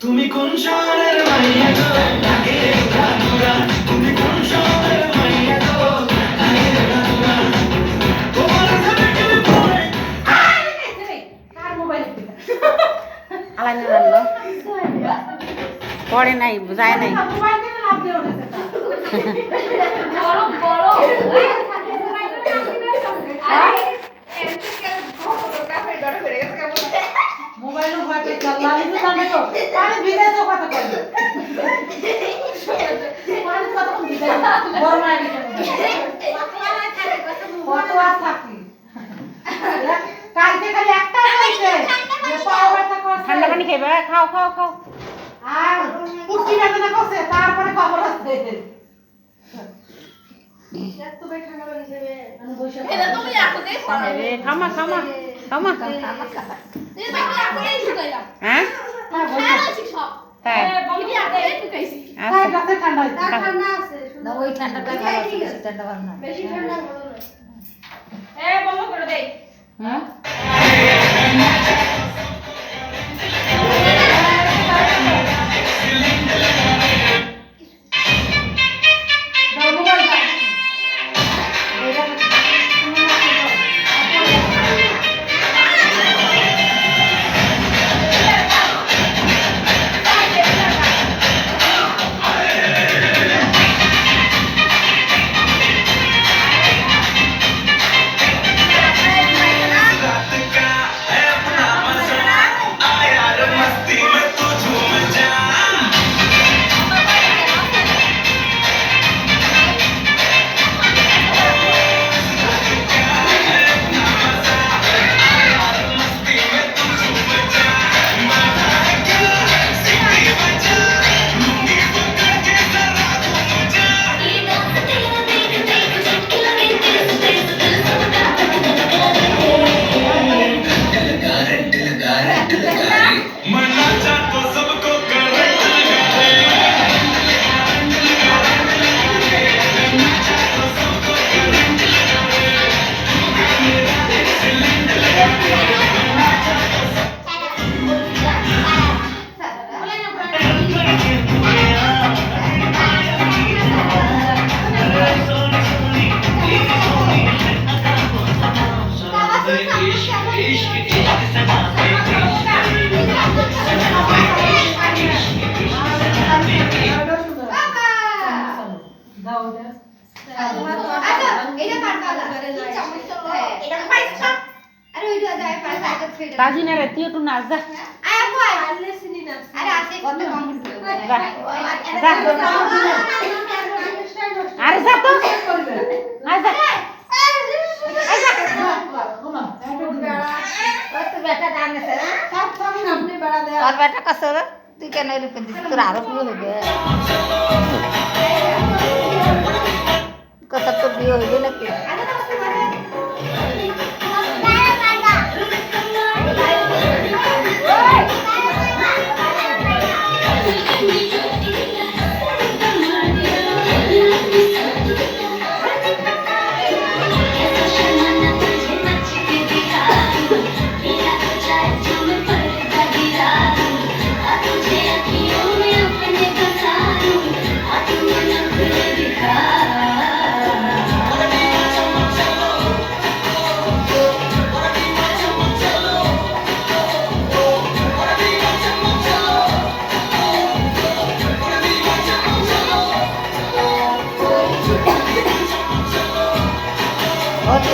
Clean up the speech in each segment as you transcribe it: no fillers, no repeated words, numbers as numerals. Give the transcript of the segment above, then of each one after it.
তুমি কোন শহরের মাইয়া গো লাগে ঘাটুরা তুমি কোন শহরের মাইয়া গো লাগে ঘাটুরা তোমার সাথে কেমন পড়ে কার মোবাইল আলাইন রাখলো পড়ে নাই যায় নাই মোবাইল থেকে লাভ দিয়ে উঠেছে মোবাইলও ভয় পেয়ে চাল্লা আমি তো জানি তো পানি ভিজে তো কথা কই পানি কথা ভিজে বড় না দিতে কত আর থাকি কালকে খালি একটা হইছে যে পাওয়া ব্যথা করছে ঠান্ডা পানি খাইবা খাও খাও খাও আর পুষ্টি বেদনা করছে তারপরে খবর আছে রে খামা খামা খামা হ্যাঁ তাই রাতে ঠান্ডা হইছে না ওই ঠান্ডাটা ভালো আছে বেশি ঠান্ডা ভালো না হুম रात का है अपना मजा आया रे मस्ती में तू झूम जा मस्ती में तू झूम जा मजा क्या सीटी बजा लूंगी पकड़ के जरा घूम जा मरना चाह तो सबको करंट लगा रे দাও দে তাজিনা রে তুই একটু নাচ যা আরে যা তো আয় যা তোর বেটা কাছে তুই কেন এরকম দিস তোর আরো বিয়ে হইবে কথা তোর বিয়ে হইবে নাকি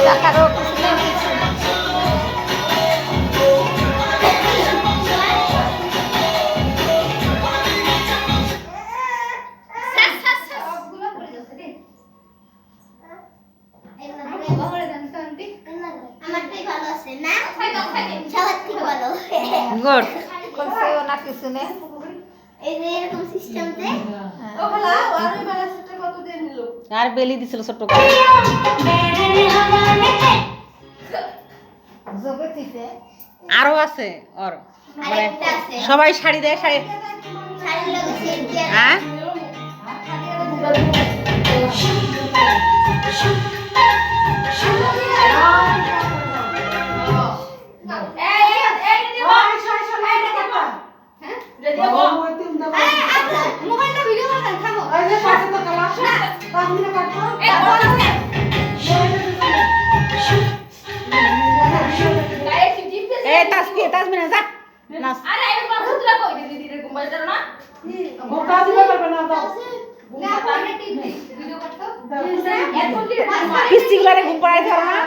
টাকারও কিছু নেই কিছু গুড করছেও না কিছু নেই আর বেলি দিছিল ছোট করে যোগে দিতে আরো আছে ওর মানে সবাই শাড়ি দেয় শাড়ি হ্যাঁ তাসমিনা কাটতো এ তাসমিনা যা নাচ ঘোটা দিবে পারবে না দাও পিস্টিগুলারে ঘুম পাড়াইতে হবে না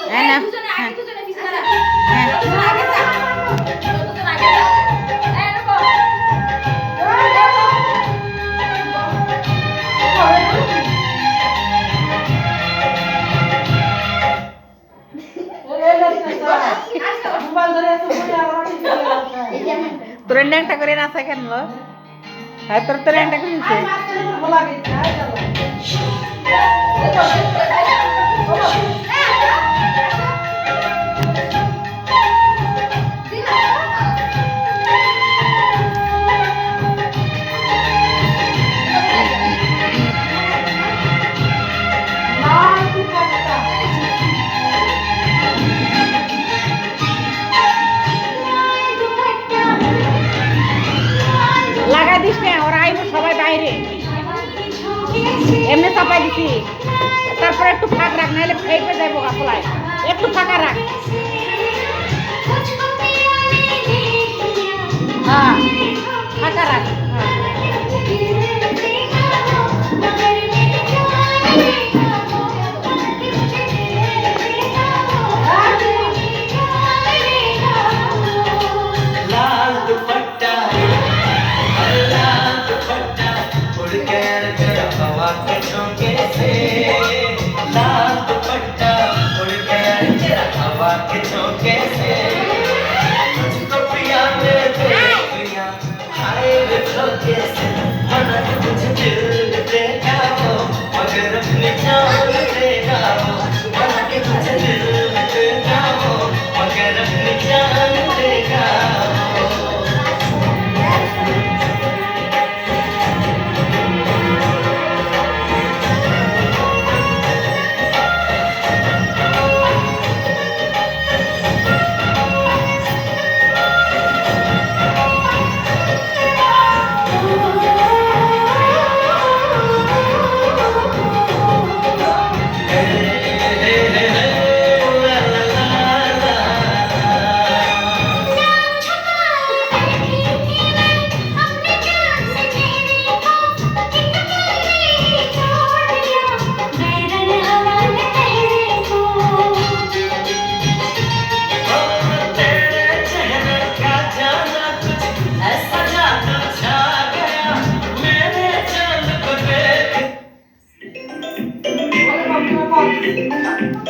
হ্যাঁ না মোবাইল ধরে এত বলে আবার তোর ন্যাংটা করে নাচা কেন লো হ্যাঁ তোর ন্যাংটা করে নিছে বলা গেছে লাগাই দিস না ওরা আইব সবাই বাইরে এমনি চাপাই দিছি তারপরে একটু ফাঁক রাখ নাহলে ফেটে যাবো গাছলায় একটু ফাঁকা রাখ হ্যাঁ ফাঁকা রাখ হ্যাঁ लाल दुपट्टा उड़ के तेरा हवा के झोंके से लाल दुपट्टा उड़ के तेरा हवा के झोंके से तुझको पिया मेरे पिया हाय रे झोंके से मना तुझे दिल देगा वो मगर अपनी जान देगा वो मना के तुझे दिल देगा वो मगर अपनी जान देगा वो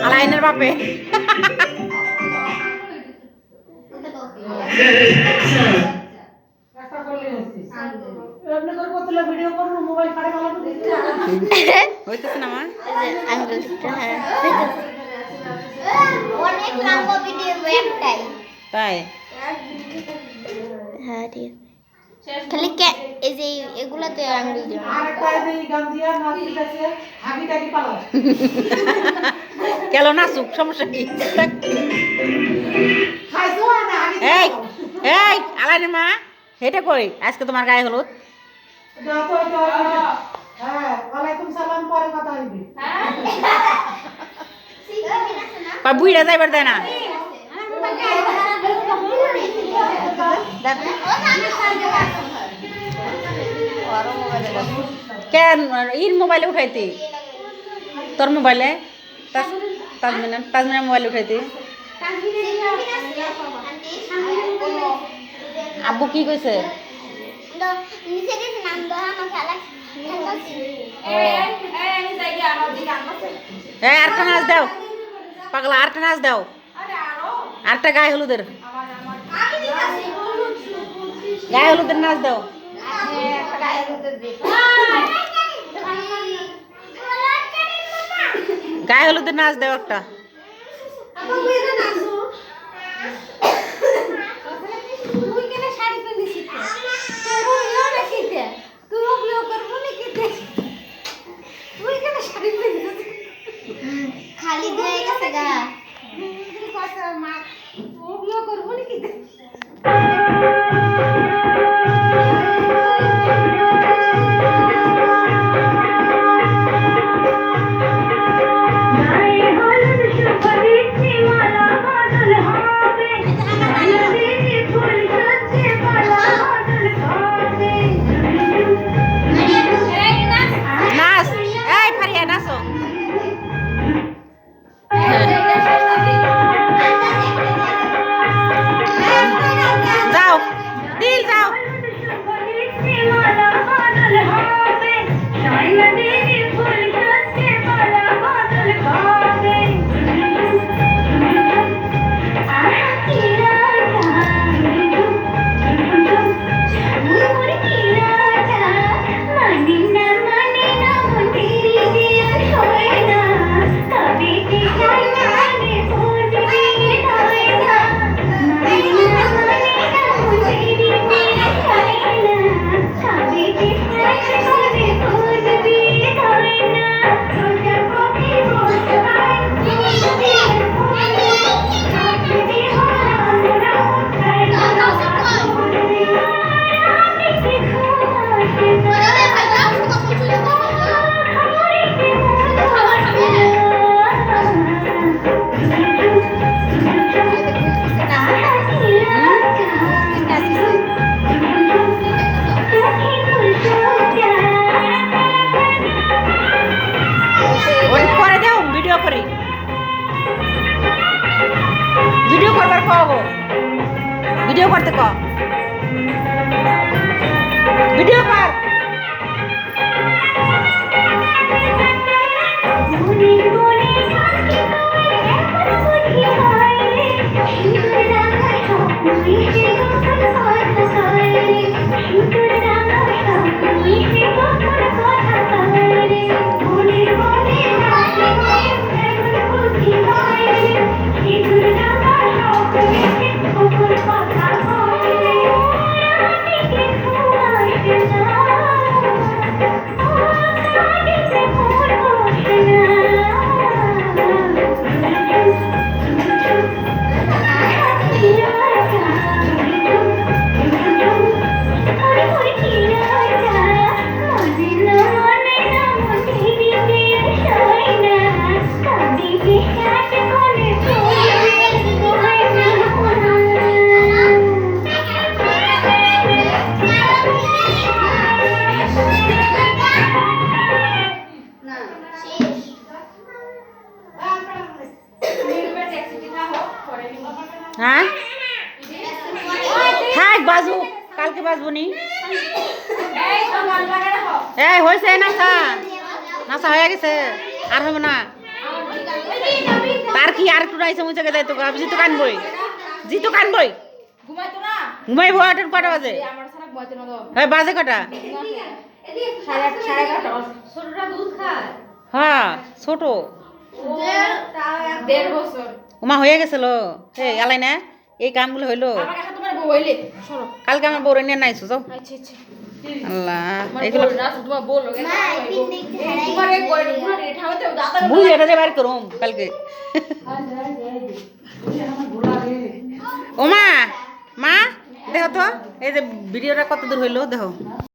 আলাইনের বাপে একটা করলে হচ্ছে এমনি করে করতে ভিডিও করবো মোবাইল কাটে ভালো হইতেছে না মা অনেক লম্বা ভিডিও একটাই তাই হ্যাঁ ঠিক খালি কে এই যে এগুলাতে আঙ্গুল দিও আরেকটা এই গান দিয়া নাচি আছে হাগি টাগি পালা কেন নাচুক সমস্যা কি খাইছো না হাগি এই এই আলাইনের মা হেটে কই আজকে তোমার গায়ে হলুদ দাও তো তো হ্যাঁ ওয়ালাইকুম সালাম পরে কথা হইবে কই বুইড়া যাইবার দেয় না কেন ইর মোবাইলে উঠাইতি তোর মোবাইলে তাজমিনের মোবাইলে উঠাইতি আব্বু কি কইছে আরেকটা নাচ দাও পাগলা আরেকটা নাচ দাও আরেকটা গায়ে হলুদের নাচ দাও গায়ে হলুদের নাচ দাও একটা খালি ধুয়ে গেছে গা করবো নাকি ভিডিও কর। হ্যাঁ থাক বাজু, কালকে বাজবো নি। এই হয়েছে নাচা, নাচা হয়ে গেছে, আর হবে না। তার কি আর একটু রাইছে মুছে গেছে তো জিতু কানবই, জিতু কানবই। ঘুমাইবো আটের কটা বাজে? হ্যাঁ বাজে কটা? হ্যাঁ ছোট উমা হয়ে গেছিল। হে এলাই না এই কামগুলো হইলো। কালকে আমার বউরে নিয়ে নাইছো যাও। আল্লাহ এগুলো বুঝ এটা বাইর করুম কালকে। ওমা মা দেখো তো এই যে ভিডিওটা কত দূর হইলো দেখো।